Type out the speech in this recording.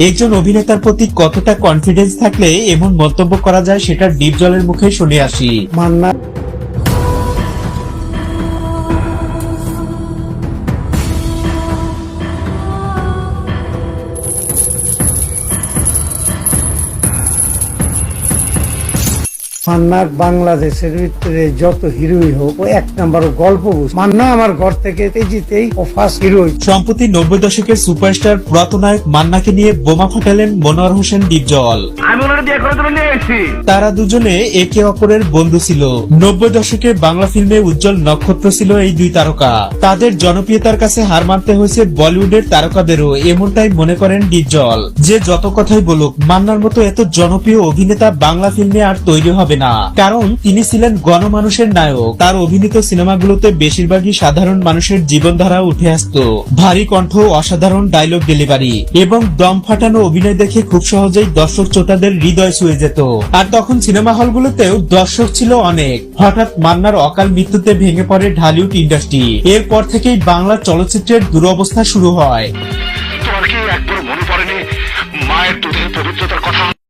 একজন অভিনেতার প্রতি কতটা কনফিডেন্স থাকলে এমন মন্তব্য করা যায় সেটা ডিপ জলের মুখে শুনে আসি। মান্না মান্নার বাংলাদেশের ভিতরে যত হিরোই হোক ও এক নাম্বার গল্প বুঝ। মান্না আমার ঘর থেকে তেজিতেই ও ফার্স্ট হিরোই। সম্প্রতি 90 দশকের সুপারস্টার পুরাতন নায়ক মান্নাকে নিয়ে বোমা ফাটালেন মনোয়ার হোসেন ডিপজল। তারা দুজনে একে অপরের বন্ধু ছিল। 90 দশকে বাংলা ফিল্মে উজ্জ্বল নক্ষত্র ছিল এই দুই তারকা। তাদের জনপ্রিয়তার কাছে হার মানতে হয়েছে বলিউডের তারকাদেরও, এমনটাই মনে করেন ডিপজল। যে যত কথাই বলুক, মান্নার মতো এত জনপ্রিয় অভিনেতা বাংলা ফিল্মে আর তৈরি হবে না, কারণ তিনি ছিলেন গণমানুষের নায়ক। তার অভিনীত সিনেমাগুলোতে বেশিরভাগই সাধারণ মানুষের জীবনধারা উঠে আসতো। ভারী কণ্ঠ, অসাধারণ ডায়লগ ডেলিভারি এবং দম ফাটানো অভিনয় দেখে খুব সহজেই দর্শক শ্রোতাদের হৃদয় ছুঁয়ে যেত। আর তখন সিনেমা হলগুলোতেও দর্শক ছিল অনেক। হঠাৎ মান্নার অকাল মৃত্যুতে ভেঙে পড়ে ঢালিউড ইন্ডাস্ট্রি। এরপর থেকেই বাংলা চলচ্চিত্রের দুরবস্থা শুরু হয়। তোমার কি একবার মনে পড়েনি মায়ের দুধের পবিত্রতার কথা?